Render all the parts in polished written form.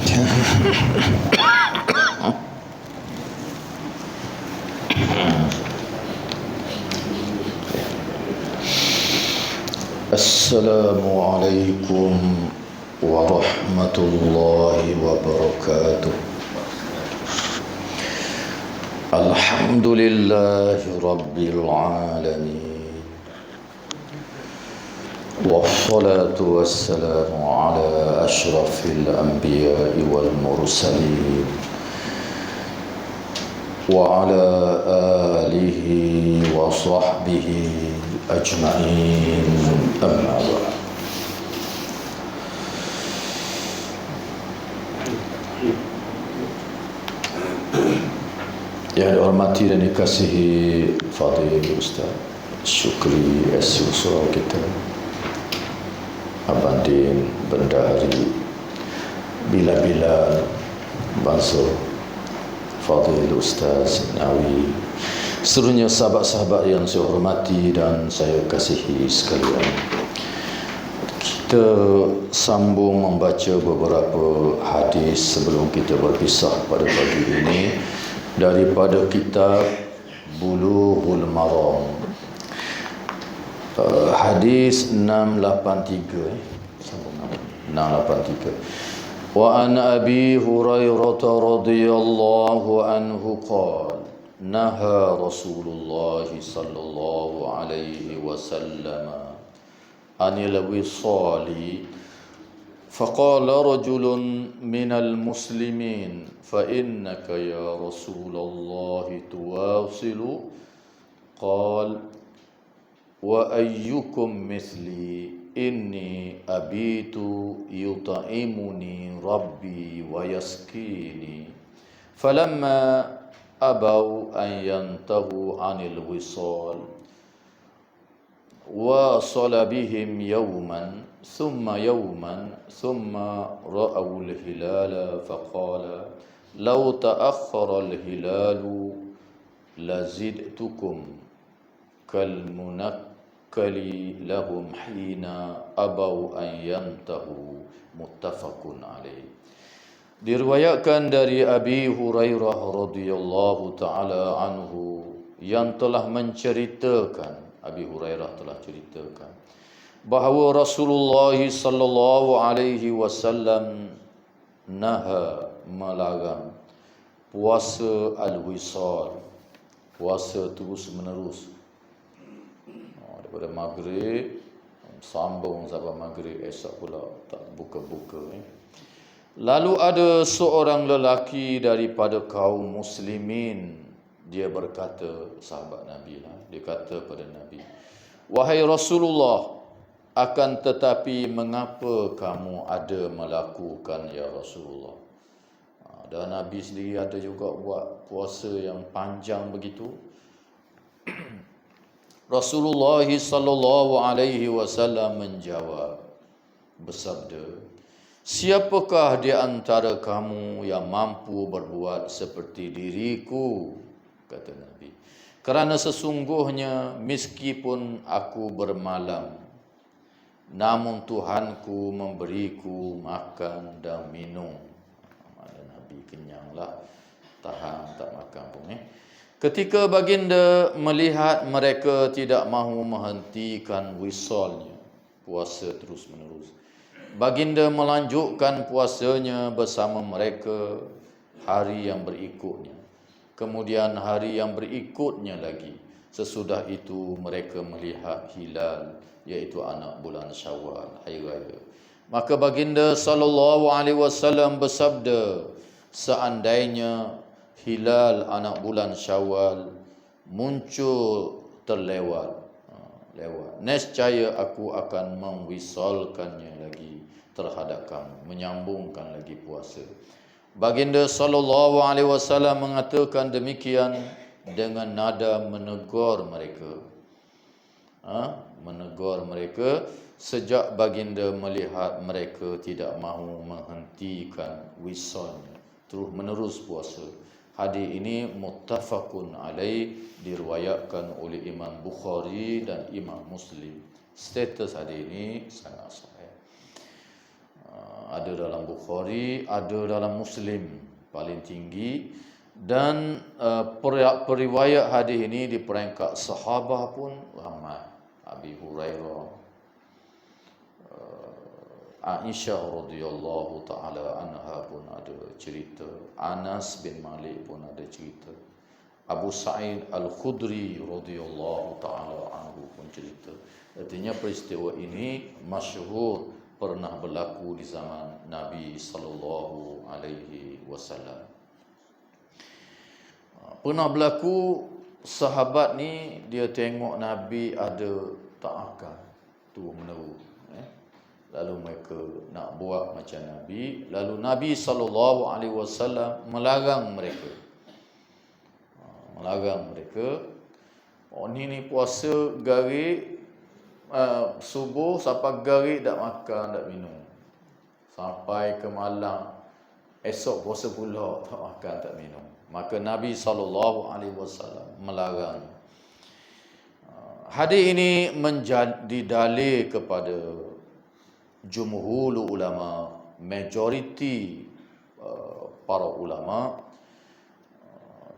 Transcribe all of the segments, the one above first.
Assalamualaikum warahmatullahi wabarakatuh. Alhamdulillahi rabbil alamin. Wassalatu wassalamu ala ashrafil anbiya'i wal mursalin wa ala alihi wa sahbihi ajma'in, amma ba'd. Yang dihormati dan dikasihi Fadil Ustaz Syukri S. Surau kita, Abandin Bendahari Bila-Bila Mansur, Fadil Ustaz Nawi, seluruhnya sahabat-sahabat yang saya hormati dan saya kasihi sekalian. Kita sambung membaca beberapa hadis sebelum kita berpisah pada pagi ini daripada kitab Bulughul Maram. Hadis 683, sambung 683. Wa an Abi Hurairah radhiyallahu anhu qala naha Rasulullah sallallahu alaihi wasallam anil wisali فقال رجل من المسلمين فإنك يا رسول الله تواصل قال وأيكم مثلي إني أبيت يطعمني ربي ويسقيني فلما أبوا أن ينتهوا عن الوصال وصل بهم يوما ثم رأوا الهلال فقال لو تأخر الهلال لزدتكم كالمنكل لهم حين أبوا أن ينتهوا متفق عليه. Diriwayatkan dari Abi Hurairah radhiyallahu taala anhu yang telah menceritakan, Abi Hurairah telah ceritakan bahawa Rasulullah sallallahu alaihi wasallam naha, melarang puasa al-wisal, puasa terus menerus, daripada maghrib sambung sampai maghrib, esok pula tak buka-buka. Lalu ada seorang lelaki daripada kaum muslimin, dia berkata, sahabat Nabi lah, dia kata pada Nabi, wahai Rasulullah, akan tetapi mengapa kamu ada melakukan ya Rasulullah? Dan Nabi sendiri ada juga buat puasa yang panjang begitu. Rasulullah sallallahu alaihi wasallam menjawab, bersabda, siapakah di antara kamu yang mampu berbuat seperti diriku? Kata Nabi, kerana sesungguhnya meskipun aku bermalam, namun Tuhanku memberiku makan dan minum. Nabi kenyanglah, tahan tak makan pun. Ketika baginda melihat mereka tidak mahu menghentikan wisalnya, puasa terus menerus, baginda melanjutkan puasanya bersama mereka hari yang berikutnya. Kemudian hari yang berikutnya lagi. Sesudah itu mereka melihat hilal, iaitu anak bulan Syawal, hari raya. Maka baginda sallallahu alaihi wasallam bersabda, seandainya hilal anak bulan Syawal muncul terlewat, nescaya aku akan mengwisalkannya lagi terhadap kamu, menyambungkan lagi puasa. Baginda sallallahu alaihi wasallam mengatakan demikian dengan nada menegur mereka. Menegur mereka sejak baginda melihat mereka tidak mahu menghentikan wisalnya, terus menerus puasa. Hadis ini muttafaqun alaih, diriwayatkan oleh Imam Bukhari dan Imam Muslim. Status hadis ini sangat sahih. ada dalam Bukhari, ada dalam Muslim paling tinggi. Dan periwayat hadis ini di peringkat sahabat pun ramai. Abi Hurairah, Aisyah radhiyallahu taala anha pun ada cerita, Anas bin Malik pun ada cerita, Abu Sa'id Al-Khudri radhiyallahu taala anhu pun cerita. Artinya peristiwa ini masyhur pernah berlaku di zaman Nabi sallallahu alaihi wasallam. Pernah berlaku sahabat ni dia tengok Nabi ada ta'akan tu meneru, lalu mereka nak buat macam Nabi, lalu Nabi sallallahu alaihi wasallam melarang mereka. Ni puasa garik subuh sampai garik tak makan tak minum, sampai ke malam esok puasa pula tak makan tak minum. Maka Nabi sallallahu alaihi wasallam melarang. Hadis ini menjadi dalil kepada jumhur ulama, majoriti para ulama,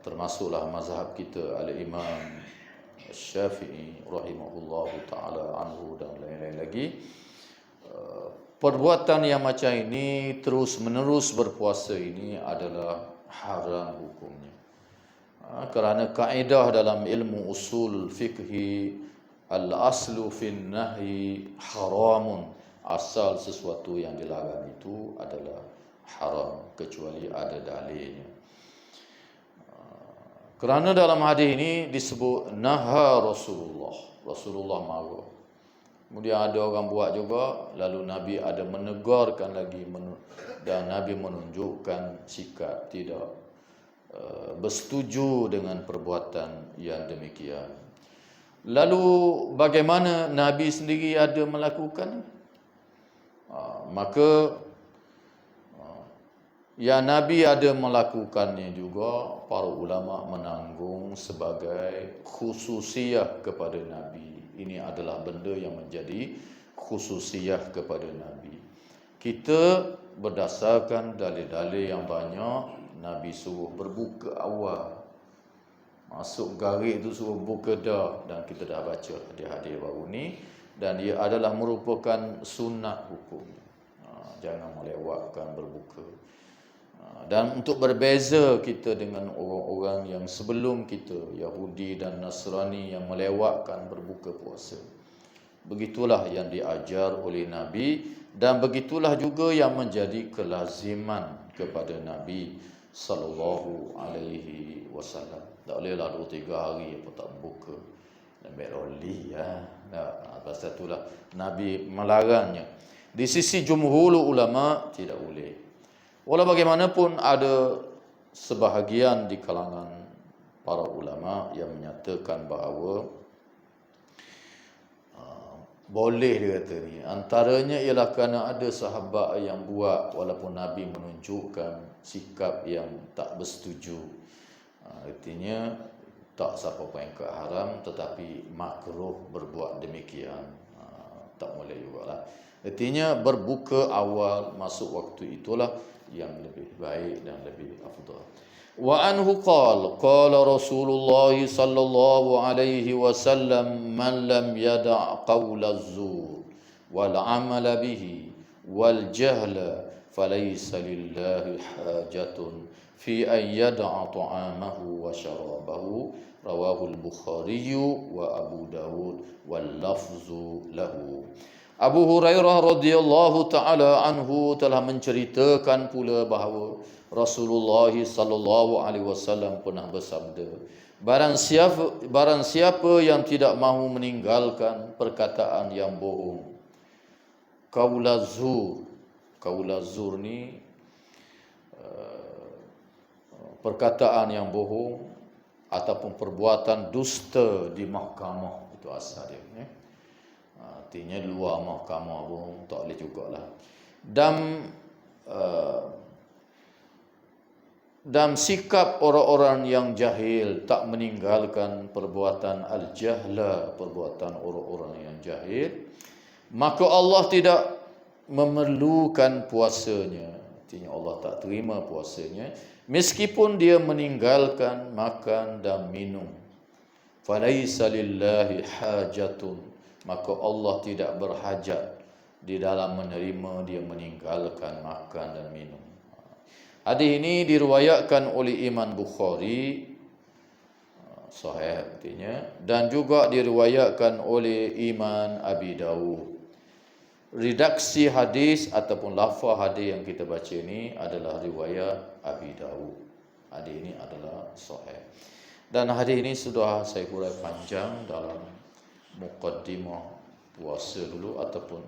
termasuklah mazhab kita al-Imam Syafi'i rahimahullahu taala anhu dan lain-lain lagi. Perbuatan yang macam ini terus menerus berpuasa ini adalah haram hukumnya. Kerana kaedah dalam ilmu usul fikhi, al-aslu fin nahi haramun, asal sesuatu yang dilarang itu adalah haram kecuali ada dalilnya. Kerana dalam hadis ini disebut naha Rasulullah marah. Kemudian ada orang buat juga, lalu Nabi ada menegurkan lagi, dan Nabi menunjukkan sikap tidak bersetuju dengan perbuatan yang demikian. Lalu bagaimana Nabi sendiri ada melakukan? Maka yang Nabi ada melakukannya juga para ulama menanggung sebagai khususiyah kepada Nabi. Ini adalah benda yang menjadi khususiyah kepada Nabi. Kita berdasarkan dalil-dalil yang banyak, Nabi suruh berbuka awal. Masuk garik itu suruh buka dah, dan kita dah baca hadis-hadis baru ni, dan ia adalah merupakan sunat hukum. Jangan melewatkan berbuka. Dan untuk berbeza kita dengan orang-orang yang sebelum kita, Yahudi dan Nasrani, yang melewatkan berbuka puasa. Begitulah yang diajar oleh Nabi, dan begitulah juga yang menjadi kelaziman kepada Nabi sallallahu alaihi wasallam. Tak bolehlah 2-3 hari apa tak buka. Ambil roli pasal itulah Nabi melarangnya. Di sisi jumhur ulama tidak boleh. Walau bagaimanapun ada sebahagian di kalangan para ulama yang menyatakan bahawa boleh, dia kata ni. Antaranya ialah kerana ada sahabat yang buat walaupun Nabi menunjukkan sikap yang tak bersetuju. Artinya tak siapa pengkat haram, tetapi makruh berbuat demikian. Tak boleh jugalah. Artinya berbuka awal masuk waktu itulah yang lebih baik dan lebih afdal. Wa anhu qala Rasulullah sallallahu alaihi wasallam, man lam yada' qawla az-zur wal 'amala bihi wal jahla falaysa lillahi hajatun fi an yada'a ta'amahu wa syarabahu, rawahu al-Bukhari wa Abu Dawud wal lafzu lahu. Abu Hurairah radhiyallahu taala anhu telah menceritakan pula bahawa Rasulullah sallallahu alaihi wasallam pernah bersabda, barang siapa yang tidak mahu meninggalkan perkataan yang bohong. Qaulazur ni perkataan yang bohong ataupun perbuatan dusta di mahkamah, itu asal dia. Artinya luar mahkamah pun tak boleh jugalah. Dan sikap orang-orang yang jahil, tak meninggalkan perbuatan al-jahla, perbuatan orang-orang yang jahil, maka Allah tidak memerlukan puasanya, artinya Allah tak terima puasanya, meskipun dia meninggalkan makan dan minum. Falaisa lillahi hajatun, maka Allah tidak berhajat di dalam menerima dia meninggalkan makan dan minum. Hadis ini diriwayatkan oleh Imam Bukhari, sahih artinya, dan juga diriwayatkan oleh Imam Abi Dawud. Redaksi hadis ataupun lafaz hadis yang kita baca ini adalah riwayat Abi Dawud. Hadis ini adalah sahih. Dan hadis ini sudah saya huraikan panjang dalam muqaddimah puasa dulu ataupun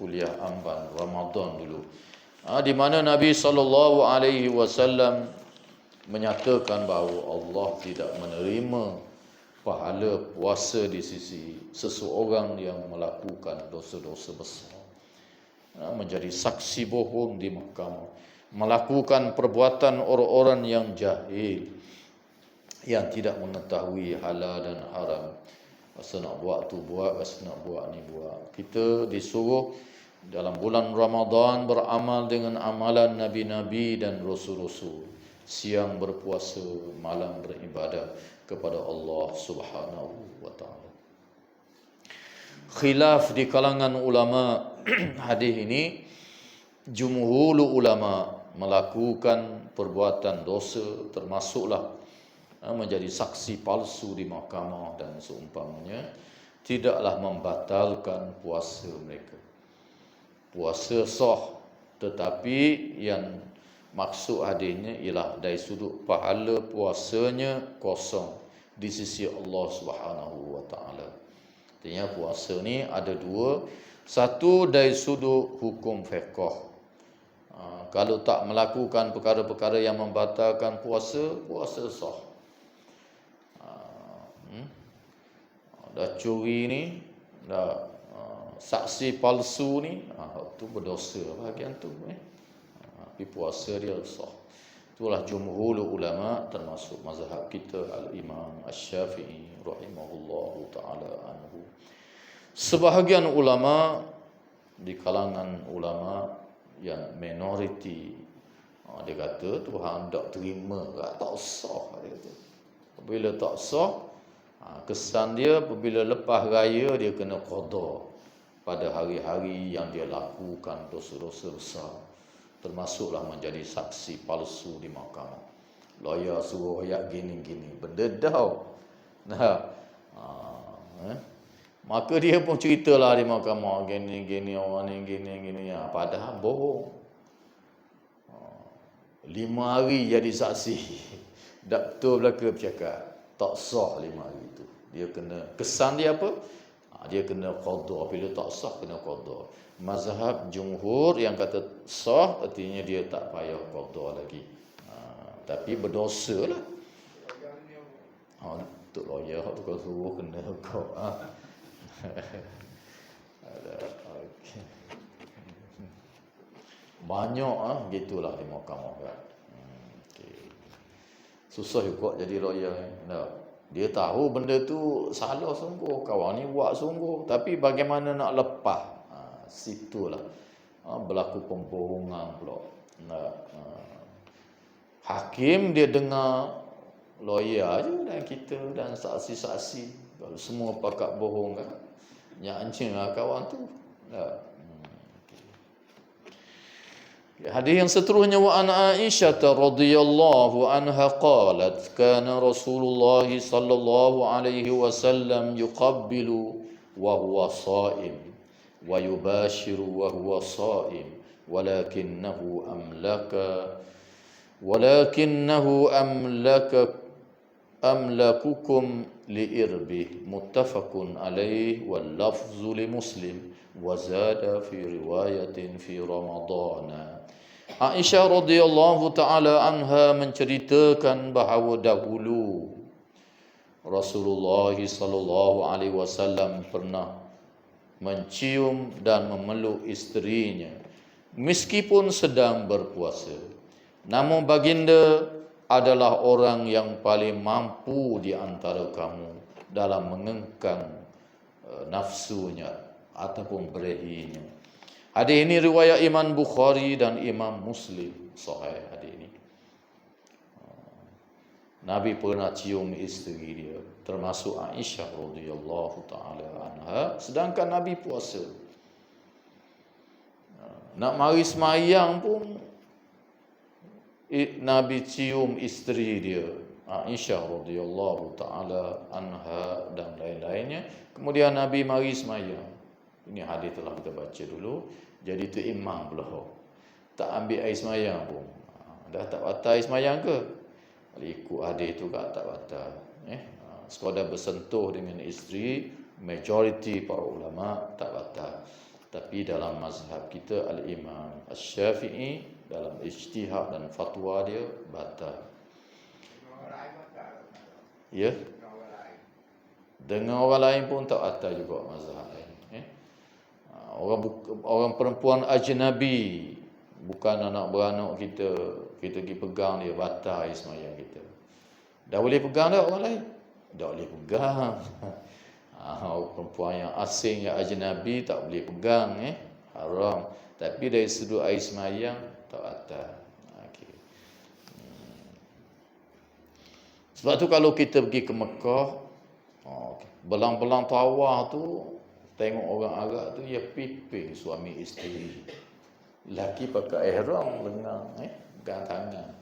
kuliah amban Ramadan dulu. Di mana Nabi SAW menyatakan bahawa Allah tidak menerima pahala puasa di sisi seseorang yang melakukan dosa-dosa besar, menjadi saksi bohong di mahkamah, melakukan perbuatan orang-orang yang jahil, yang tidak mengetahui halal dan haram. Rasa nak buat tu buat, rasa nak buat ni buat. Kita disuruh dalam bulan Ramadan beramal dengan amalan Nabi-Nabi dan Rasul-Rasul. Siang berpuasa, malam beribadah kepada Allah Subhanahu wa ta'ala. Khilaf di kalangan ulama hadis ini, jumhur ulama melakukan perbuatan dosa termasuklah menjadi saksi palsu di mahkamah dan seumpamanya, tidaklah membatalkan puasa mereka. Puasa sah, tetapi yang maksud hadisnya ialah dari sudut pahala puasanya kosong di sisi Allah Subhanahu wa taala. Artinya puasa ni ada dua. Satu dari sudut hukum fiqh. Kalau tak melakukan perkara-perkara yang membatalkan puasa, puasa sah. Dah curi ni, dah saksi palsu ni, tu berdosa bahagian tu. Tapi puasa dia sah. Itulah jumhur ulama, termasuk mazhab kita Al-Imam Asy-Syafi'i rahimahullahu ta'ala anhu. Sebahagian ulama di kalangan ulama yang minoriti, dia kata Tuhan tak terima, tak sah dia kata. Bila tak sah, kesan dia apabila lepas raya dia kena qada pada hari-hari yang dia lakukan dosa-dosa besar, termasuklah menjadi saksi palsu di mahkamah. Lawyer suruh ayat gini-gini, benda dah. Maka dia pun ceritalah di mahkamah, gini-gini orang ni gini-gini, padahal bohong. 5 hari jadi saksi. Tak betul belaka bercakap, tak sah 5 hari itu. Dia kena, kesan dia apa? Dia kena qada. Bila tak sah kena qada. Mazhab jumhur yang kata sah, artinya dia tak payah qada lagi. Tapi berdosa lah. Untuk lawyer tu kau suruh kena kau. Okay. Banyak gitulah di mahkamah kan. Susah juga jadi lawyer. Dia tahu benda tu salah sungguh, kawan ni buat sungguh, tapi bagaimana nak lepas? Situlah berlaku pembohongan pula. Hakim dia dengar lawyer je dan kita dan saksi-saksi, kalau semua pakat bohong kan, nyanyi kawan tu. Hadis yang seterusnya, wa an Aisyah radhiyallahu anha qalat kana Rasulullah sallallahu alaihi wasallam yuqabbilu wa huwa sha'im wa yubashiru wa huwa sha'im walakinahu amlakukum liirbih, muttafaqun alaih wal lafzu li Muslim wa zada fi riwayatin fi Ramadana. Aisyah radhiyallahu taala anha menceritakan bahawa dahulu Rasulullah sallallahu alaihi wasallam pernah mencium dan memeluk isterinya meskipun sedang berpuasa. Namun baginda adalah orang yang paling mampu di antara kamu dalam mengengkang nafsunya ataupun berehinya. Hadis ini riwayat Imam Bukhari dan Imam Muslim. Sahih hadis ini. Nabi pernah cium isteri dia, termasuk Aisyah radhiyallahu taala anha, sedangkan Nabi puasa. Nak mari semayang pun Nabi cium isteri dia, Aisyah radhiyallahu taala anha dan lain-lainnya. Kemudian Nabi mari semayang. Ini hadis telah kita baca dulu. Jadi tu imam pula. Tak ambil air semayang pun. Dah tak batal air semayang ke? Kalau ikut hadis tu tak batal. Sekadar bersentuh dengan isteri, majoriti para ulama tak batal. Tapi dalam mazhab kita Al-Imam Asy-Syafi'i dalam ijtihad dan fatwa dia batal. Ya. Dengan orang lain pun tak batal juga mazhab lain. Orang perempuan ajnabi, bukan anak beranak kita pergi pegang dia, batal air semayang kita. Dah boleh pegang dah orang lain? Dah boleh pegang. Perempuan yang asing, yang ajnabi tak boleh pegang, haram. Tapi dari sudut air semayang tak batal. Okay. Sebab tu kalau kita pergi ke Mekah, belang-belang tawaf tu, tengok orang Arab tu ya piping suami isteri. Laki pakai ihram lengang, pegang tangan.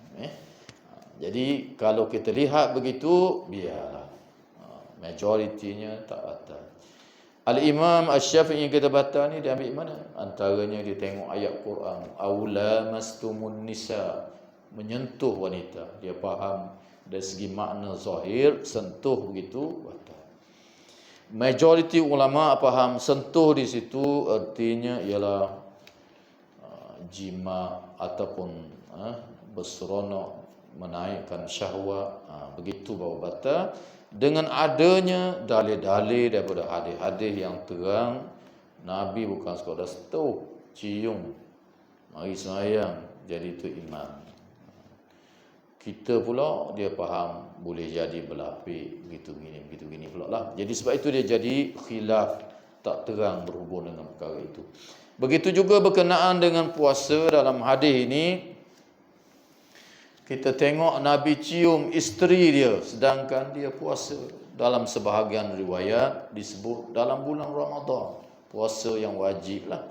Jadi kalau kita lihat begitu, biarlah. Majoritinya tak batal. Al-Imam Asy-Syafi'i kata batal ni dia ambil mana? Antaranya dia tengok ayat Quran, aula mastumun nisa, menyentuh wanita. Dia faham dari segi makna zahir, sentuh begitu batal. Majoriti ulama faham sentuh di situ artinya ialah jima ataupun berseronok, menaikkan syahwat, begitu baru batal. Dengan adanya dalil-dalil daripada hadis-hadis yang terang, Nabi bukan sekadar sentuh, cium, mari sembahyang, jadi itu imam. Kita pula dia faham boleh jadi berlapik, begitu gini pula lah. Jadi sebab itu dia jadi khilaf, tak terang berhubung dengan perkara itu. Begitu juga berkenaan dengan puasa. Dalam hadis ini kita tengok Nabi cium isteri dia sedangkan dia puasa. Dalam sebahagian riwayat disebut dalam bulan Ramadan, puasa yang wajib lah.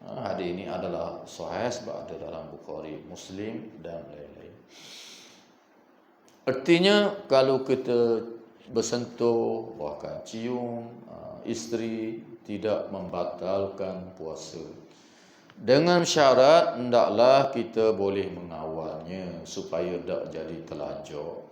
Hadis ini adalah sahih sebab ada dalam Bukhari, Muslim dan lain-lain. Artinya kalau kita bersentuh, bahkan cium isteri, tidak membatalkan puasa. Dengan syarat hendaklah kita boleh mengawalnya supaya tak jadi terlanjur,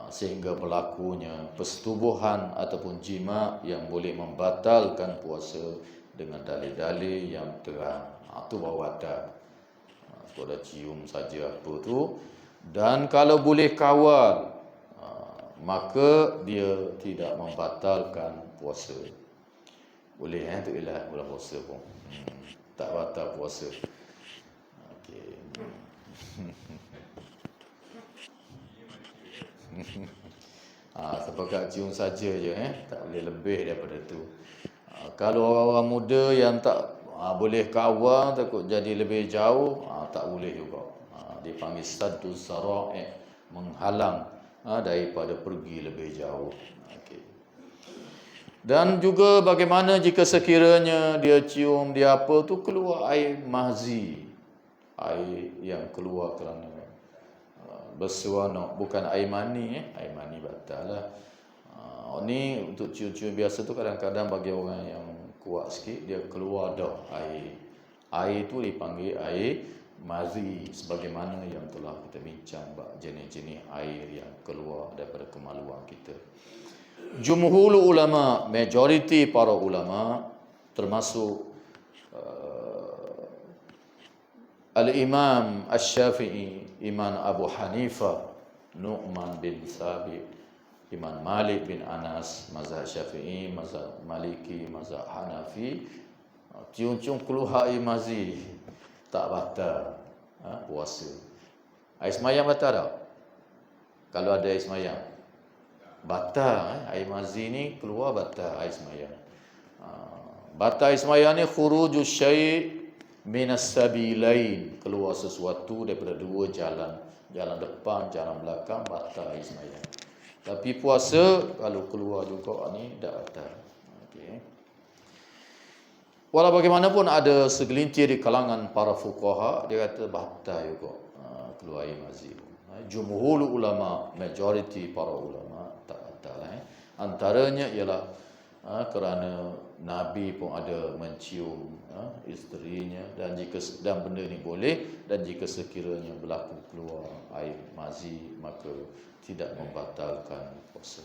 sehingga berlakunya persetubuhan ataupun jima yang boleh membatalkan puasa dengan dalil-dalil yang terang. Itu baru ada. Sudah cium saja apa tu. Dan kalau boleh kawal, maka dia tidak membatalkan puasa. Boleh tu ialah bulan puasa pun. Tak batal puasa. Okey. Sepakat cium saja je, tak boleh lebih daripada tu. Kalau orang-orang muda yang tak boleh kawal, takut jadi lebih jauh, tak boleh juga. Dipanggil saddu zara'i, menghalang daripada pergi lebih jauh. Okay. Dan juga bagaimana jika sekiranya dia cium, dia apa tu, keluar air mahzi, air yang keluar kerana berseronok, bukan air mani. Air mani batal lah. Ni untuk cium-cium biasa tu kadang-kadang bagi orang yang kuat sikit, dia keluar dah air. Air tu dipanggil air mazi, sebagaimana yang telah kita bincang jenis-jenis air yang keluar daripada kemaluan kita. Jumhur ulama, majoriti para ulama, termasuk Al-Imam Asy-Syafi'i, Imam Abu Hanifah, Nu'man bin Thabit, Imam Malik bin Anas, mazhab Syafi'i, mazhab Maliki, mazhab Hanafi, cium-cium keluar air mazi tak batal puasa. Air semayang batal tak? Kalau ada air semayang batal. Air mazi ni keluar batal air semayang. Batal sembahyang ni khurujus syai' minas sabilain, keluar sesuatu daripada dua jalan, jalan depan, jalan belakang, batal sembahyang. Tapi puasa kalau keluar juga ni tak batal. Okey. Walau bagaimanapun ada segelintir di kalangan para fuqaha dia kata batal juga keluar air mazi. Jumhur ulama, majoriti para ulama tak batal. Antaranya ialah kerana Nabi pun ada mencium isterinya, dan benda ni boleh, dan jika sekiranya berlaku keluar air mazi maka tidak membatalkan puasa.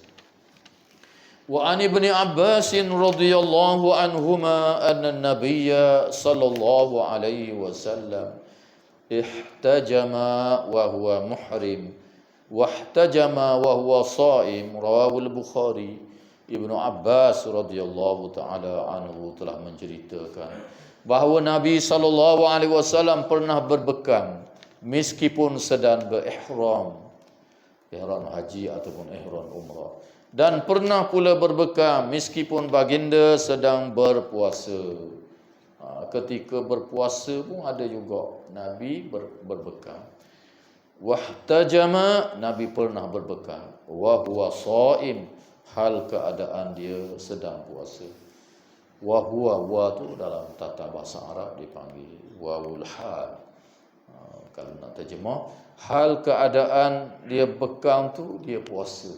Wa an ibni Abbas radhiyallahu anhuma anna an-nabiy sallallahu alaihi wasallam ihtajama wa huwa muhrim wa ihtajama wa huwa shaim, rawahu al-Bukhari. Ibnu Abbas radhiyallahu taala anhu telah menceritakan bahawa Nabi sallallahu alaihi wasallam pernah berbekam meskipun sedang berihram, ihram haji ataupun ihram umrah, dan pernah pula berbekam meskipun baginda sedang berpuasa. Ketika berpuasa pun ada juga Nabi berbekam. Wahtajama, Nabi pernah berbekam. Wa huwa shaim, hal keadaan dia sedang puasa. Wa huwa, wa tu dalam tata bahasa Arab dipanggil wawul hal. Kalau nak terjemah, hal keadaan dia bekam tu dia puasa.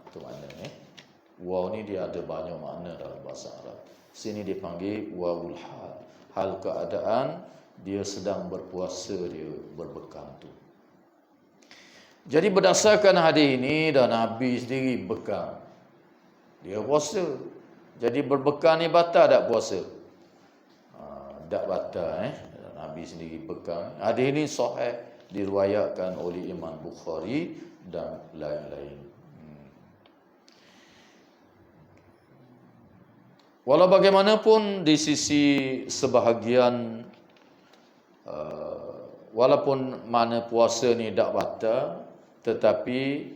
Itu maknanya. Waw ni dia ada banyak makna dalam bahasa Arab. Sini dipanggil wawul hal. Hal keadaan dia sedang berpuasa, dia berbekam tu. Jadi berdasarkan hadis ini, dan Nabi sendiri bekam, dia puasa. Jadi berbekam ni batal tak puasa? Tak batal. Nabi sendiri bekam. Hadis ini sahih, diriwayatkan oleh Imam Bukhari dan lain-lain. Walau bagaimanapun di sisi sebahagian walaupun mana puasa ni tak batal, tetapi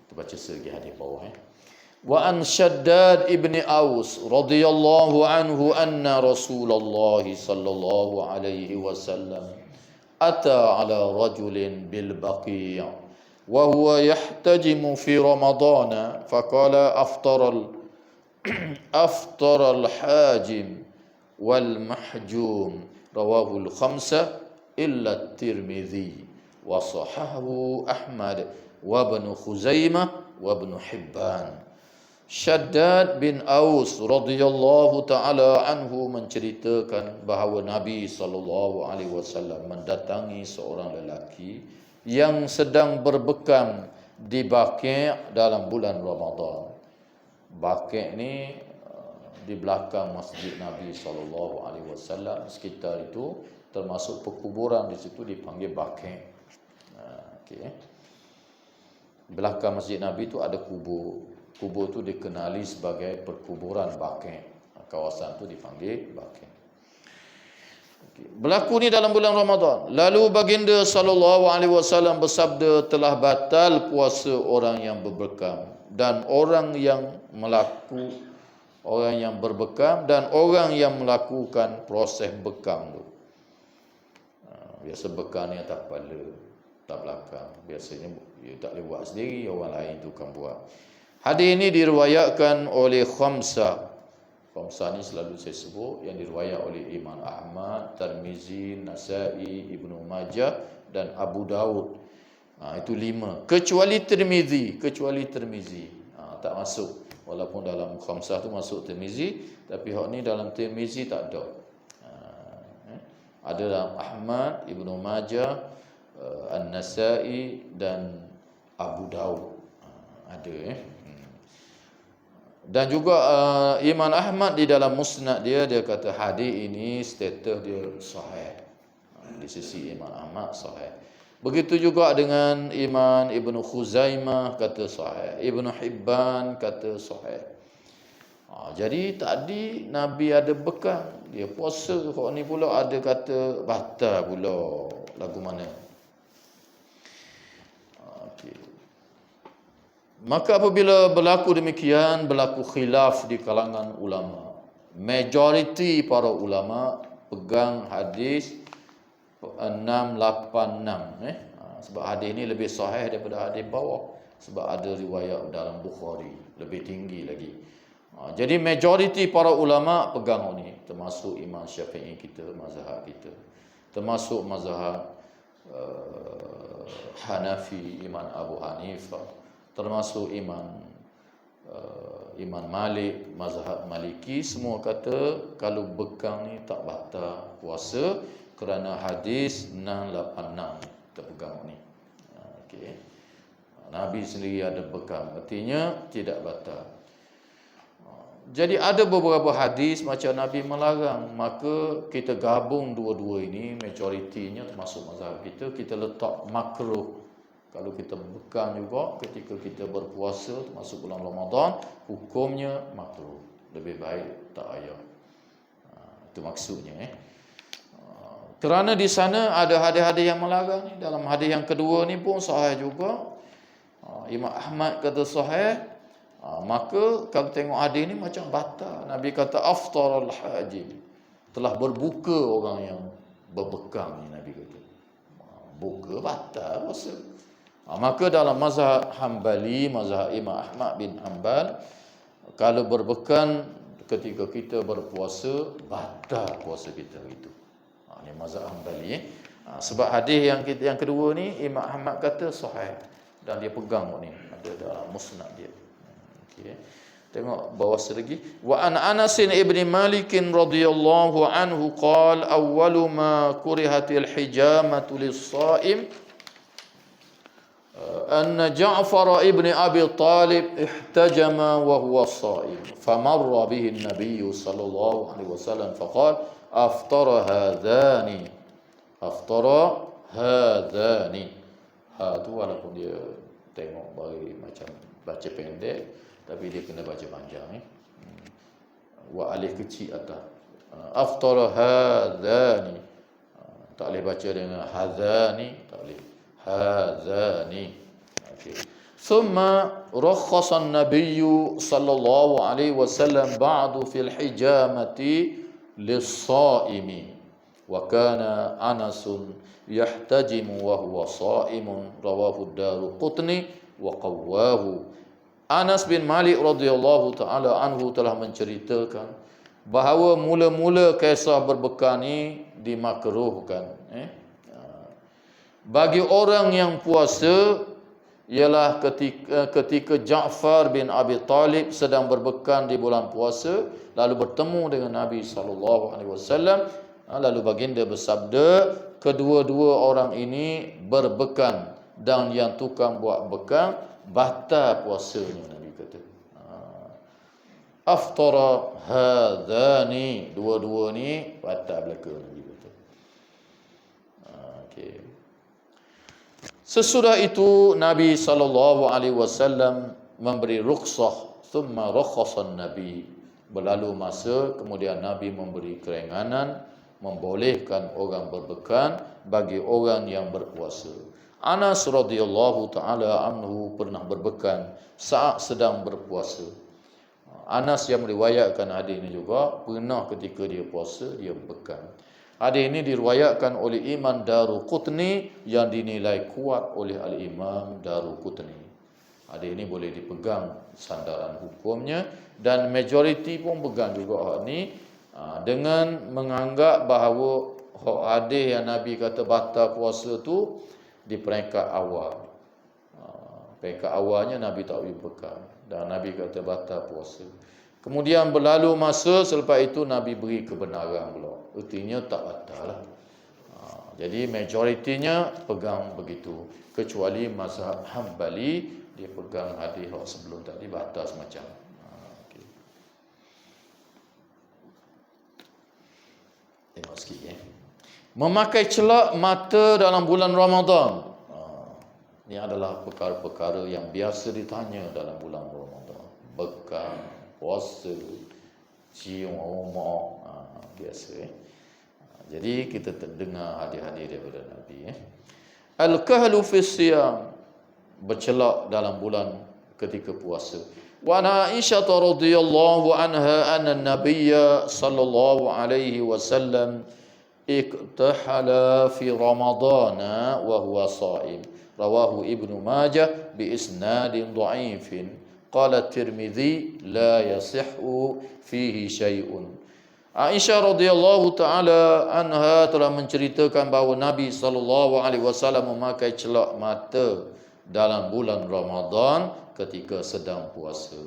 kita baca segi hadis bawah. Wa an Shaddad ibni Aus radhiyallahu anhu anna Rasulullah sallallahu alaihi wasallam ata ala rajulin bil Baqi' wa huwa yahtajimu fi Ramadana faqala aftar al-hajim wal mahjum, rawahu al-khamsah illa at-Tirmidzi wa sahahahu Ahmad wa Ibn Khuzaimah wa Ibn Hibban. Shaddad bin Aus radhiyallahu taala anhu menceritakan bahawa Nabi sallallahu alaihi wasallam mendatangi seorang lelaki yang sedang berbekam di Baqi' dalam bulan Ramadan. Baqi' ni di belakang masjid Nabi sallallahu alaihi wasallam, sekitar itu termasuk perkuburan di situ dipanggil Baqi'. Okey. Belakang masjid Nabi itu ada kubur. Kubur itu dikenali sebagai perkuburan Baqi'. Kawasan itu dipanggil Baqi'. Berlaku ni dalam bulan Ramadan. Lalu baginda sallallahu alaihi wasallam bersabda, telah batal puasa orang yang berbekam dan orang yang berbekam dan orang yang melakukan proses bekam tu. Biasa bekam ni atas kepala, atas belakang. Biasanya dia tak boleh buat sendiri, orang lain tu kan buat. Hadis ini diriwayatkan oleh khamsah. Khamsah ni selalu saya sebut, yang diriwayat oleh Imam Ahmad, Tirmizi, Nasa'i, Ibnu Majah dan Abu Daud. Itu 5. Kecuali Tirmizi. Tak masuk. Walaupun dalam khamsah tu masuk Tirmizi, tapi hak ni dalam Tirmizi tak ada. Ada dalam Ahmad, Ibnu Majah, An-Nasa'i dan Abu Daud. Ada. Dan juga Imam Ahmad di dalam musnad dia kata hadis ini status dia sahih. Di sisi Imam Ahmad sahih. Begitu juga dengan Imam Ibn Khuzaimah kata sahih, Ibn Hibban kata sahih. Jadi tadi Nabi ada bekam, dia puasa. Kok ni pula ada kata batal pula. Lagu mana? Maka apabila berlaku demikian, berlaku khilaf di kalangan ulama. majoriti para ulama pegang hadis 686 sebab hadis ni lebih sahih daripada hadis bawah, sebab ada riwayat dalam Bukhari lebih tinggi lagi. Jadi majoriti para ulama pegang ni, termasuk Imam Syafi'i kita, mazhab kita, termasuk mazhab Hanafi, Imam Abu Hanifah, termasuk Imam Malik, mazhab Maliki, semua kata kalau bekam ni tak batal puasa kerana hadis 686 kita pegang ni. Okey. Nabi sendiri ada bekam, artinya tidak batal. Jadi ada beberapa hadis macam Nabi melarang, maka kita gabung dua-dua ini, majoritinya termasuk mazhab kita letak makruh. Kalau kita bekam juga ketika kita berpuasa termasuk bulan Ramadan, hukumnya makruh. Lebih baik tak payah. Itu maksudnya. Kerana di sana ada hadis-hadis yang melarang ni. Dalam hadis yang kedua ni pun sahih juga. Imam Ahmad kata sahih. Maka kalau tengok hadis ni macam batal. Nabi kata aftarul haji, telah berbuka orang yang berbekam ni, Nabi kata. Buka batal puasa. Maka dalam mazhab Hambali, mazhab Imam Ahmad bin Hanbal, kalau berbekam ketika kita berpuasa, batal puasa kita itu. Ini mazhab Hambali. Sebab hadis yang kedua ni Imam Ahmad kata sahih dan dia pegang ni, ada dalam musnad dia. Okey. Tengok bawah lagi. Wa an Anas ibn Malik radhiyallahu anhu qala awwalu ma kurihatil hijamatu lis-shaim anna Ja'far ibn Abi Talib ihtajama wa huwa shaim famarra bihi an-nabiy sallallahu alaihi wasallam faqala aftara hadhani tu walaupun dia tengok bagi macam baca pendek, tapi dia kena baca panjang wa alif kecil atas. Aftara hadhani, tak boleh baca dengan hadhani, tak boleh. Hadhani. Okey. Thumma rakhasa an-nabiy sallallahu alaihi wasallam ba'du fil hijamati lis-shaimi wa kana Anas yahtajimu wa huwa shaimun rawahu ad-Daruqutni wa qawwahu. Anas bin Malik radhiyallahu taala anhu telah menceritakan bahawa mula-mula kisah berbekam ni dimakruhkan. Bagi orang yang puasa ialah ketika Ja'far bin Abi Talib sedang berbekam di bulan puasa, lalu bertemu dengan Nabi sallallahu alaihi wasallam, lalu baginda bersabda, kedua-dua orang ini berbekam dan yang tukang buat bekam batal puasanya, Nabi kata. Aftara hadhani, dua-dua ni batal belaka, Nabi kata. Okey. Sesudah itu Nabi sallallahu alaihi wasallam memberi rukhsah, thumma rakhasa Nabi. Berlalu masa, kemudian Nabi memberi keringanan, membolehkan orang berbekam bagi orang yang berpuasa. Anas radhiyallahu taala anhu pernah berbekam saat sedang berpuasa. Anas yang meriwayatkan hadis ini juga pernah ketika dia puasa dia bekam. Hadis ini diriwayatkan oleh Imam Daruqutni yang dinilai kuat oleh Al-Imam Daruqutni. Hadis ini boleh dipegang sandaran hukumnya dan majoriti pun pegang juga hak ni dengan menganggap bahawa hadis yang Nabi kata batal puasa tu di peringkat awal. Peringkat awalnya Nabi tak boleh bekam dan Nabi kata batal puasa. Kemudian berlalu masa, selepas itu Nabi beri kebenaran pula. Artinya tak batal lah. Jadi majoritinya pegang begitu. Kecuali mazhab Hambali, dia pegang hadis sebelum tadi batal semacam. Okay. Tengok sikit Memakai celak mata dalam bulan Ramadan. Ini adalah perkara-perkara yang biasa ditanya dalam bulan Ramadan. Bekam, puasa, cium rumah, biasa. Jadi kita terdengar hadis-hadis daripada Nabi. Al-kahlu fi siyam, bercelak dalam bulan ketika puasa. Wa Aisyah radhiyallahu anha anna an-nabiy sallallahu alaihi wasallam iktahala fi Ramadan wa huwa sha'im. Rawahu Ibnu Majah bi isnadin dha'ifin. Qala Tirmizi la yasihhu fihi syai'un. Aisyah radhiyallahu taala anha telah menceritakan bahawa Nabi sallallahu alaihi wasallam memakai celak mata dalam bulan Ramadan ketika sedang puasa.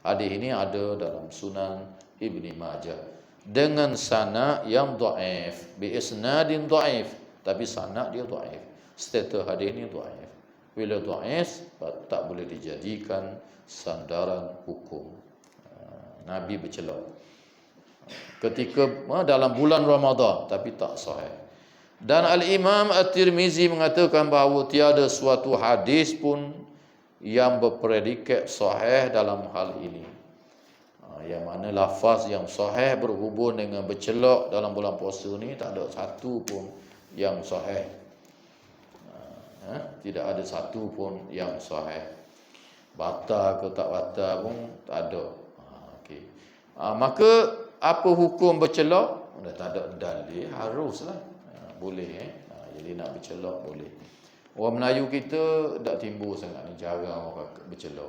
Hadis ini ada dalam Sunan Ibni Majah dengan sanad yang dhaif, bi isnadin dhaif, tapi sanad dia dhaif. Status hadis ini dhaif. Bila dhaif tak boleh dijadikan sandaran hukum. Nabi bercelak ketika dalam bulan Ramadan, tapi tak sahih. Dan Al-Imam At-Tirmizi mengatakan bahawa tiada suatu hadis pun yang berpredikat sahih dalam hal ini. Yang mana lafaz yang sahih berhubung dengan bercelak dalam bulan puasa ni tak ada satu pun yang sahih. Tidak ada satu pun yang sahih. Batal ke tak batal pun tak ada. Okey. Maka apa hukum bercelak? Dah tak ada dalil, haruslah. Boleh jadi nak bercelak boleh. Orang Melayu kita tak timbul sangat ni, jarang orang bercelak.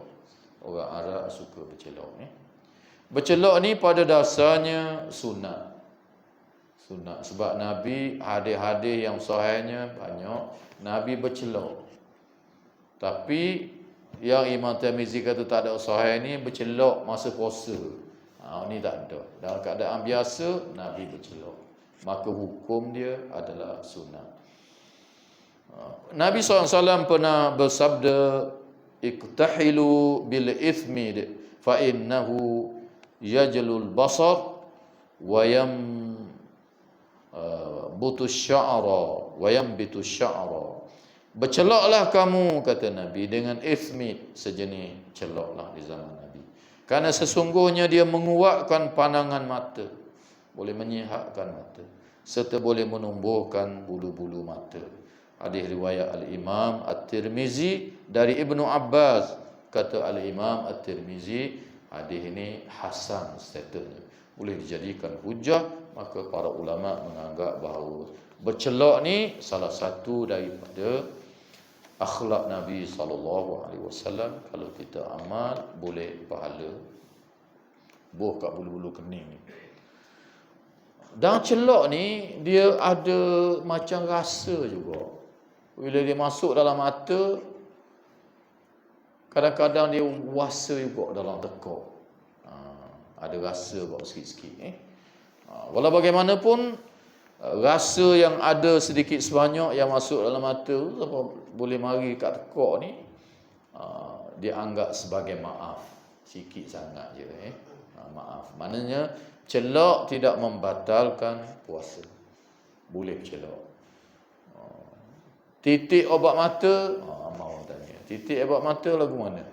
Orang Arab suka bercelak ni. Bercelak ni pada dasarnya sunat. Sunat sebab Nabi hadis-hadis yang sahihnya banyak Nabi bercelak. Tapi yang Imam Tirmizi kata tak ada sahih ni bercelak masa puasa. Ni tak ada. Dalam keadaan biasa Nabi bercelak. Maka hukum dia adalah sunat. Nabi SAW pernah bersabda, iktahilu bil ithmi fa innahu yajlul basar wa butus sya'ra wa yambitu sya'ra. Bercelaklah kamu, kata Nabi, dengan ithmi, sejenis celaklah di zaman Nabi. Karena sesungguhnya dia menguatkan pandangan mata, boleh menyihatkan mata, serta boleh menumbuhkan bulu-bulu mata. Hadis riwayat Al-Imam At-Tirmizi dari Ibnu Abbas. Kata Al-Imam At-Tirmizi, hadis ini hasan statusnya, boleh dijadikan hujah. Maka para ulama menganggap bahawa bercelak ni salah satu daripada akhlak Nabi SAW. Kalau kita amal boleh pahala. Buah kat bulu-bulu kening ni. Dan celak ni dia ada macam rasa juga. Bila dia masuk dalam mata, kadang-kadang dia wasa juga dalam tekak. Ada rasa buat sikit-sikit. Walau bagaimanapun, rasa yang ada sedikit sebanyak yang masuk dalam mata tu boleh mari kat tekak ni, dia anggap sebagai maaf. Sikit sangat je. Maaf. Maknanya celak tidak membatalkan puasa. Boleh celak. Titik obat mata, mau tanya. Titik obat mata lagu mana?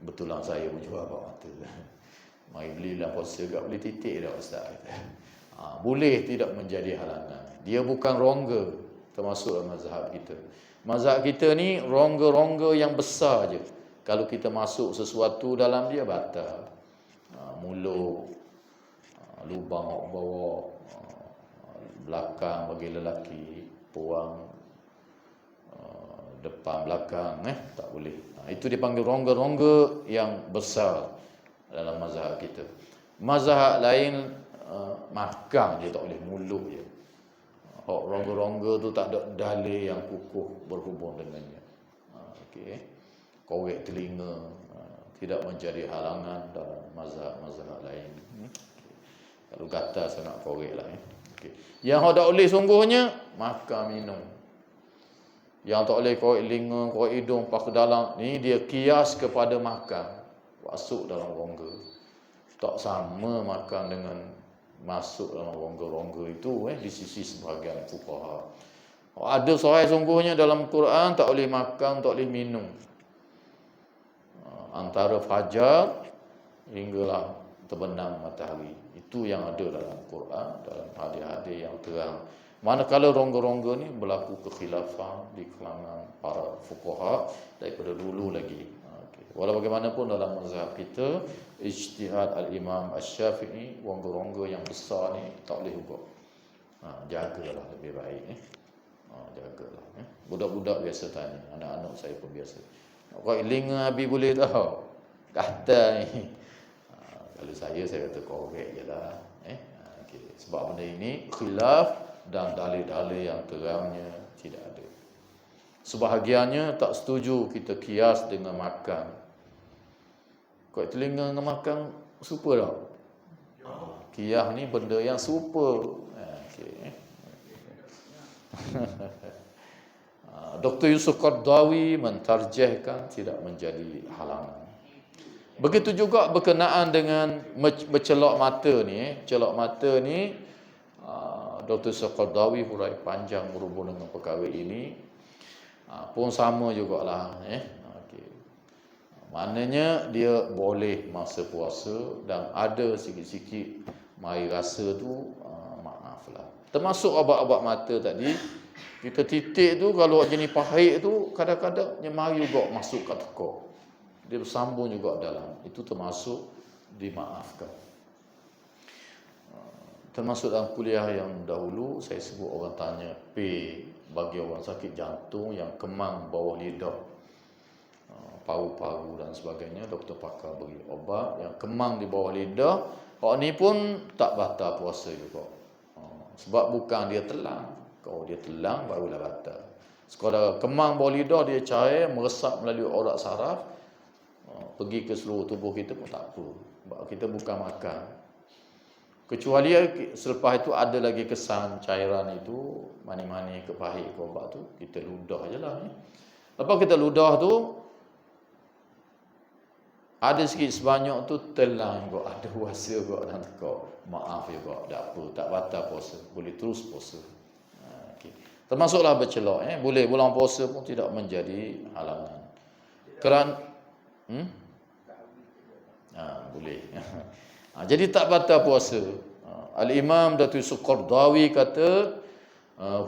Betulan saya pun jual obat mata. Mari belilah puasa kat beli titik dah ustaz. Boleh tidak menjadi halangan. Dia bukan rongga termasuk dalam mazhab kita. Mazhab kita ni rongga-rongga yang besar je. Kalau kita masuk sesuatu dalam dia batal. Mulut, lubang bawah, belakang bagi lelaki, puang, depan belakang, tak boleh. Itu dipanggil rongga-rongga yang besar dalam mazhab kita. Mazhab lain makan je tak boleh, mulut je. Rongga-rongga tu tak ada dalil yang kukuh berhubung dengannya. Okey. Korek telinga tidak menjadi halangan dalam mazhab lain. Kalau gatal sangat korek lah. Yang tak boleh sungguhnya makan minum. Yang tak boleh korek telinga, korek hidung, pakai dalam. Ni dia kias kepada makan, masuk dalam rongga. Tak sama makan dengan masuk dalam rongga-rongga itu di sisi sebahagian fuqaha. Ada sahih sungguhnya dalam Quran tak boleh makan, tak boleh minum. Antara fajar hinggalah terbenam matahari. Itu yang ada dalam Quran, dalam hadis-hadis yang terang. Manakala rongga-rongga ni berlaku kekhilafan di kalangan para fuqaha daripada dulu lagi. Walau bagaimanapun dalam mazhab kita, ijtihad al-Imam Asy-Syafi'i, rongga-rongga yang besar ni tak boleh ukur. Jagalah lebih baik jagalah. Budak-budak biasa tanya, anak-anak saya pun biasa. Kau telinga Abi boleh tahu? Kata ni. Kalau saya kata korek je lah. Okay. Sebab benda ini khilaf dan dalil-dalil yang terangnya tidak ada. Sebahagiannya tak setuju kita kias dengan makan. Kau telinga dengan makan serupa tak? Kias ni benda yang serupa. Okay. Dr. Yusuf Qaradawi mentarjihkan tidak menjadi halangan. Begitu juga berkenaan dengan bercelok mata ni. Celok mata ni Dr. Yusuf Qaradawi hurai panjang berhubung dengan perkara ini. Pun sama jugalah. Okay. Maknanya dia boleh masa puasa dan ada sikit-sikit mari rasa tu maaflah. Termasuk obat-obat mata tadi, kita titik tu kalau jenis pahit tu kadang-kadang dia mari juga masuk kat tekak. Dia bersambung juga dalam. Itu termasuk dimaafkan. Termasuk dalam kuliah yang dahulu saya sebut orang tanya P bagi orang sakit jantung yang kemang bawah lidah, paru-paru dan sebagainya, doktor pakar beri obat yang kemang di bawah lidah. Orang ni pun tak batal puasa juga. Sebab bukan dia telang. Kalau dia telang barulah batal. Sekadar kemang bawah lidah dia cair meresap melalui aurat saraf, pergi ke seluruh tubuh kita pun tak apa. Sebab kita bukan makan. Kecuali selepas itu ada lagi kesan cairan itu, mani-mani ke pahit ke obat tu, kita ludah je lah. Lepas kita ludah tu, ada sikit sebanyak tu telang juga, ada puasa juga dan tekak. Maaf juga, tak apa, tak batal puasa, boleh terus puasa. Okay. Termasuklah bercelok, boleh bulan puasa pun tidak menjadi halangan. Kerana boleh. Jadi tak batal puasa. Al-Imam Dr. Yusuf Qaradawi kata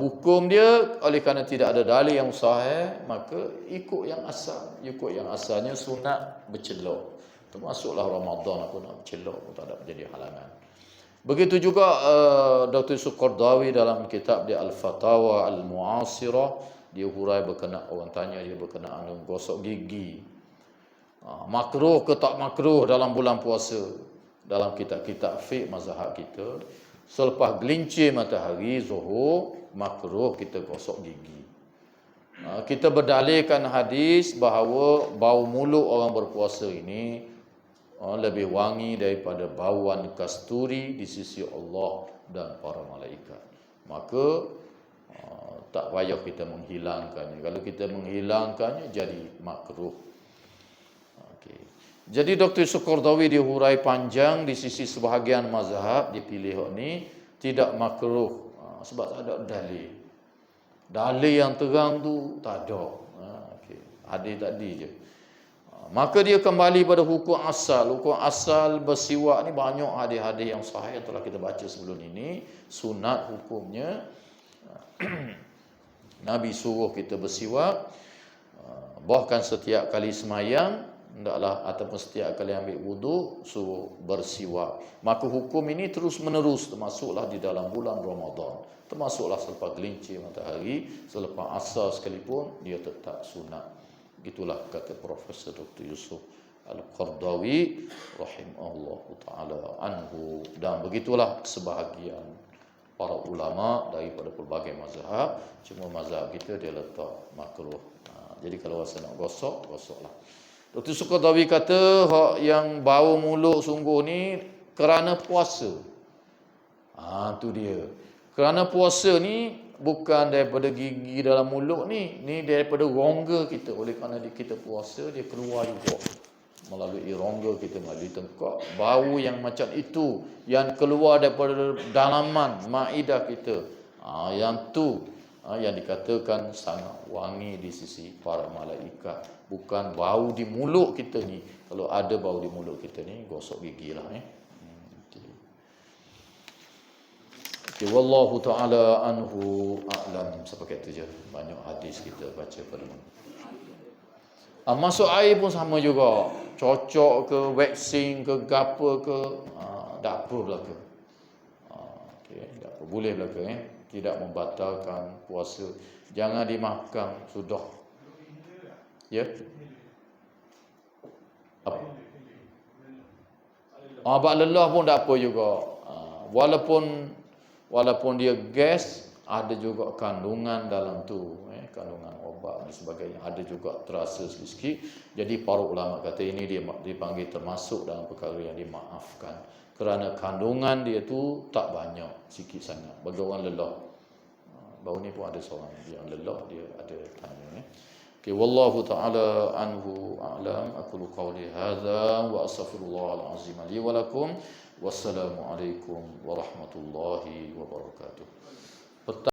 hukum dia oleh kerana tidak ada dalil yang sahih, maka ikut yang asal. Ikut yang asalnya sunat bercelok. Termasuklah Ramadan aku nak bercelok pun tak ada menjadi halangan. Begitu juga Dr. Yusuf Qaradawi dalam kitab dia Al-Fatawa Al-Mu'asirah, dia hurai berkenaan, orang tanya dia berkenaan dengan gosok gigi. Makruh ke tak makruh dalam bulan puasa? Dalam kitab-kitab fiqh mazhab kita, selepas gelincir matahari zuhur, makruh kita gosok gigi. Kita berdalilkan hadis bahawa bau mulut orang berpuasa ini lebih wangi daripada bauan kasturi di sisi Allah dan para malaikat. Maka tak payah kita menghilangkannya. Kalau kita menghilangkannya jadi makruh. Jadi Dr. Yusuf Qaradawi dia hurai panjang di sisi sebahagian mazhab dipilih ni tidak makruh sebab tak ada dalil. Dalil yang terang tu tak ada. Hadis tadi je. Maka dia kembali pada hukum asal. Hukum asal bersiwak ni banyak hadis-hadis yang sahih yang telah kita baca sebelum ini. Sunat hukumnya Nabi suruh kita bersiwak, bahkan setiap kali semayang hendaklah ataupun setiap kali ambil wudu suruh bersiwak. Maka hukum ini terus menerus, termasuklah di dalam bulan Ramadan, termasuklah selepas gelincir matahari, selepas asar sekalipun dia tetap sunat. Gitulah kata Profesor Dr. Yusuf Al-Qaradawi rahimahullahu taala anhu. Dan begitulah sebahagian para ulama daripada pelbagai mazhab. Cuma mazhab kita dia letak makruh. Jadi kalau rasa nak gosok, gosoklah. Dr. Yusuf Qaradawi kata hak yang bau mulut sungguh ni kerana puasa. Tu dia. Kerana puasa ni bukan daripada gigi dalam mulut ni daripada rongga kita. Oleh kerana kita puasa, dia keluar juga melalui rongga kita, melalui tengkok. Bau yang macam itu yang keluar daripada dalaman maidah kita, yang tu yang dikatakan sangat wangi di sisi para malaikat. Bukan bau di mulut kita ni. Kalau ada bau di mulut kita ni, gosok gigi lah. Okay, wallahu ta'ala anhu a'lam. Sampai itu je. Banyak hadis kita baca pada Masuk air pun sama juga. Cocok ke, vaksin ke, gapo ke, tak apa belaka. Okey, tak apa. Boleh belaka Tidak membatalkan puasa. Jangan dimakan sudah. Ya. Apa? Bak lelah pun tak apa juga. Walaupun dia gas, ada juga kandungan dalam tu, kandungan obat dan sebagainya, ada juga terasa sikit. Jadi para ulama kata ini dia dipanggil termasuk dalam perkara yang dimaafkan, kerana kandungan dia tu tak banyak, sikit sangat. Bagi orang lelah, baru ni pun ada seorang yang lelah, dia ada tanya. Okay, wallahu ta'ala anhu a'lam. Aqulu qawli hadza wa astaghfirullahal azim li wa lakum. Wassalamu alaikum warahmatullahi wabarakatuh.